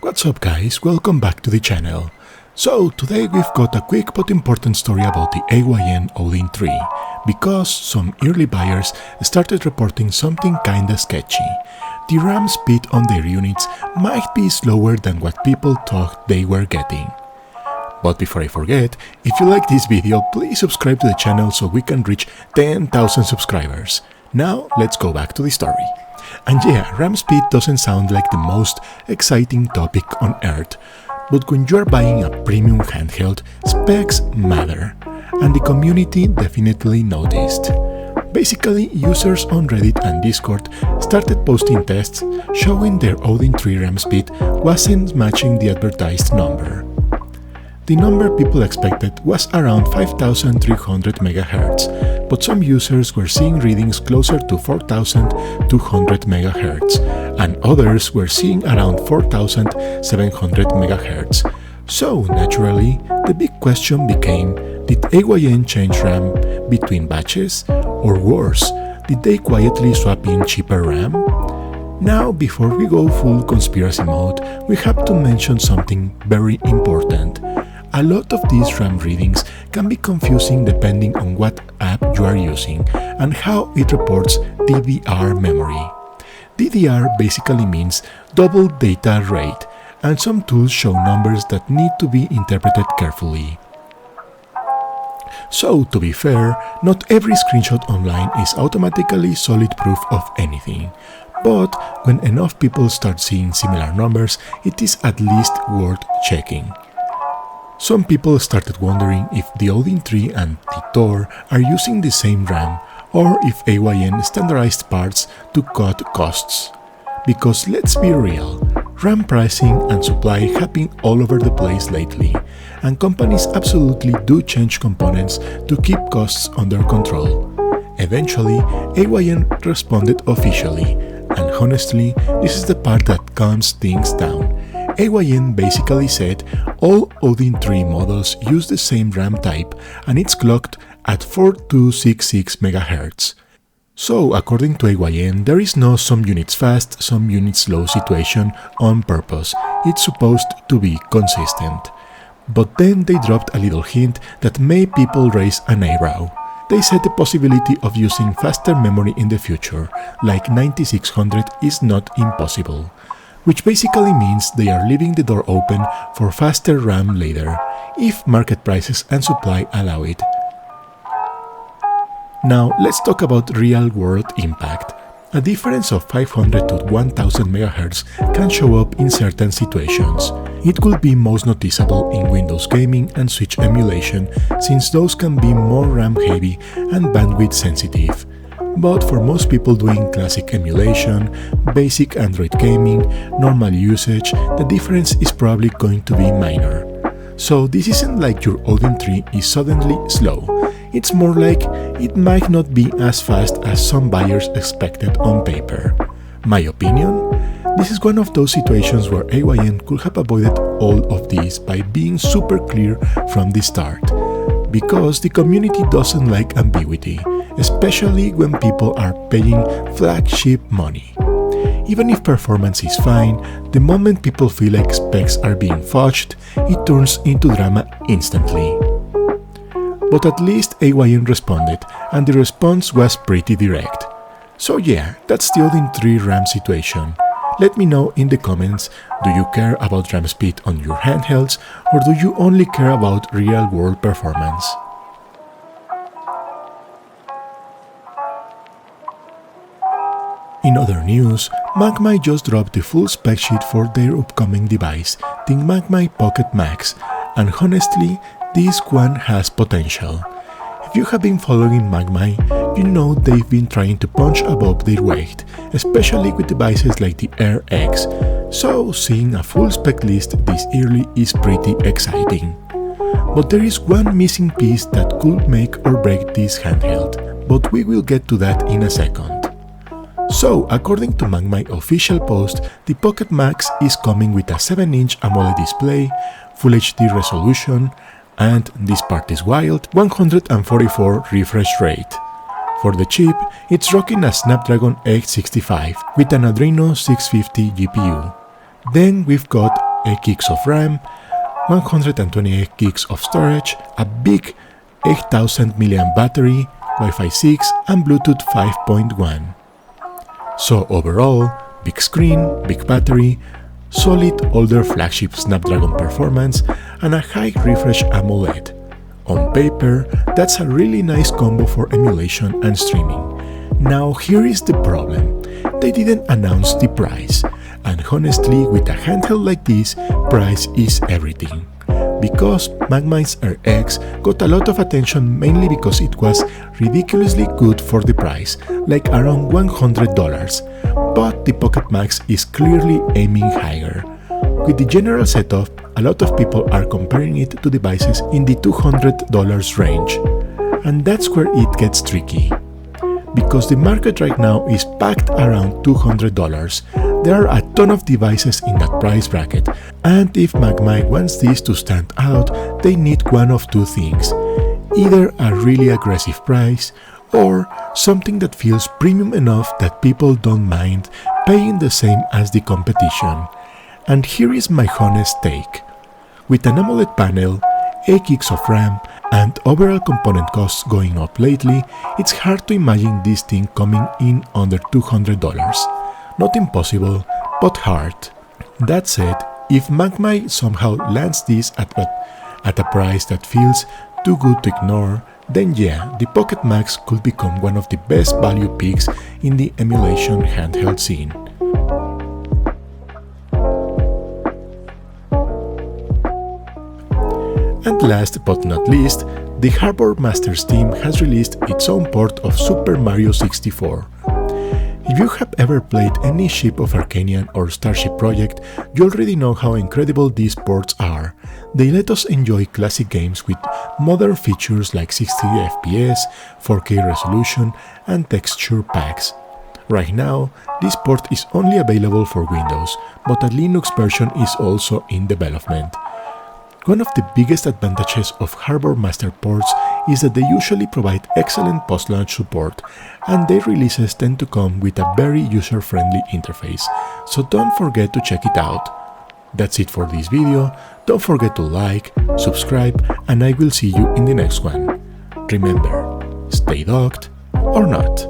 What's up guys, welcome back to the channel. So today we've got a quick but important story about the AYN Odin 3, because some early buyers started reporting something kinda sketchy. The RAM speed on their units might be slower than what people thought they were getting. But before I forget, if you like this video, please subscribe to the channel so we can reach 10,000 subscribers. Now let's go back to the story. And yeah, RAM speed doesn't sound like the most exciting topic on earth, but when you're buying a premium handheld, specs matter, and the community definitely noticed. Basically, users on Reddit and Discord started posting tests showing their Odin 3 RAM speed wasn't matching the advertised number. The number people expected was around 5300 MHz, but some users were seeing readings closer to 4200 MHz, and others were seeing around 4700 MHz. So, naturally, the big question became, did AYN change RAM between batches? Or worse, did they quietly swap in cheaper RAM? Now, before we go full conspiracy mode, we have to mention something very important. A lot of these RAM readings can be confusing depending on what app you are using and how it reports DDR memory. DDR basically means double data rate, and some tools show numbers that need to be interpreted carefully. So, to be fair, not every screenshot online is automatically solid proof of anything. But when enough people start seeing similar numbers, it is at least worth checking. Some people started wondering if the Odin 3 and the Thor are using the same RAM, or if AYN standardized parts to cut costs. Because let's be real, RAM pricing and supply have been all over the place lately, and companies absolutely do change components to keep costs under control. Eventually, AYN responded officially, and honestly, this is the part that calms things down. AYN basically said all Odin 3 models use the same RAM type and it's clocked at 4266 MHz. So, according to AYN, there is no some units fast, some units slow situation on purpose. It's supposed to be consistent. But then they dropped a little hint that made people raise an eyebrow. They said the possibility of using faster memory in the future, like 9600, is not impossible. Which basically means they are leaving the door open for faster RAM later, if market prices and supply allow it. Now let's talk about real-world impact. A difference of 500 to 1000 MHz can show up in certain situations. It could be most noticeable in Windows gaming and Switch emulation, since those can be more RAM heavy and bandwidth sensitive. But for most people doing classic emulation, basic Android gaming, normal usage, the difference is probably going to be minor. So this isn't like your Odin 3 is suddenly slow, it's more like it might not be as fast as some buyers expected on paper. My opinion? This is one of those situations where AYN could have avoided all of this by being super clear from the start. Because the community doesn't like ambiguity, especially when people are paying flagship money. Even if performance is fine, the moment people feel like specs are being fudged, it turns into drama instantly. But at least AYN responded, and the response was pretty direct. So yeah, that's the Odin 3 RAM situation. Let me know in the comments, do you care about RAM speed on your handhelds, or do you only care about real-world performance? In other news, Mangmi just dropped the full spec sheet for their upcoming device, the Mangmi Pocket Max, and honestly, this one has potential. If you have been following Mangmi, you know they've been trying to punch above their weight, especially with devices like the Air X, so seeing a full spec list this early is pretty exciting. But there is one missing piece that could make or break this handheld, but we will get to that in a second. So, according to Mangmi official post, the Pocket Max is coming with a 7-inch AMOLED display, Full HD resolution, and this part is wild, 144 refresh rate. For the chip, it's rocking a Snapdragon 865 with an Adreno 650 GPU. Then we've got 8 gigs of RAM, 128 gigs of storage, a big 8000 mAh battery, Wi-Fi 6 and Bluetooth 5.1. So overall, big screen, big battery, solid older flagship Snapdragon performance, and a high refresh AMOLED. On paper, that's a really nice combo for emulation and streaming. Now here is the problem. They didn't announce the price, and honestly with a handheld like this, price is everything. Because Mangmi's RX got a lot of attention mainly because it was ridiculously good for the price, like around $100, but the Pocket Max is clearly aiming higher. With the general setup, a lot of people are comparing it to devices in the $200 range, and that's where it gets tricky. Because the market right now is packed around $200, there are a ton of devices in that price bracket, and if Mangmi wants this to stand out, they need one of two things: either a really aggressive price, or something that feels premium enough that people don't mind paying the same as the competition. And here is my honest take. With an AMOLED panel, 8 gigs of RAM, and overall component costs going up lately, it's hard to imagine this thing coming in under $200. Not impossible, but hard. That said, if Mangmi somehow lands this at a price that feels too good to ignore, then yeah, the Pocket Max could become one of the best value picks in the emulation handheld scene. And last but not least, the Harbor Masters team has released its own port of Super Mario 64. If you have ever played any Ship of Arcanian or Starship Project, you already know how incredible these ports are. They let us enjoy classic games with modern features like 60 FPS, 4K resolution, and texture packs. Right now, this port is only available for Windows, but a Linux version is also in development. One of the biggest advantages of Harbor Master ports is that they usually provide excellent post-launch support, and their releases tend to come with a very user-friendly interface, so don't forget to check it out. That's it for this video. Don't forget to like, subscribe, and I will see you in the next one. Remember, stay docked or not.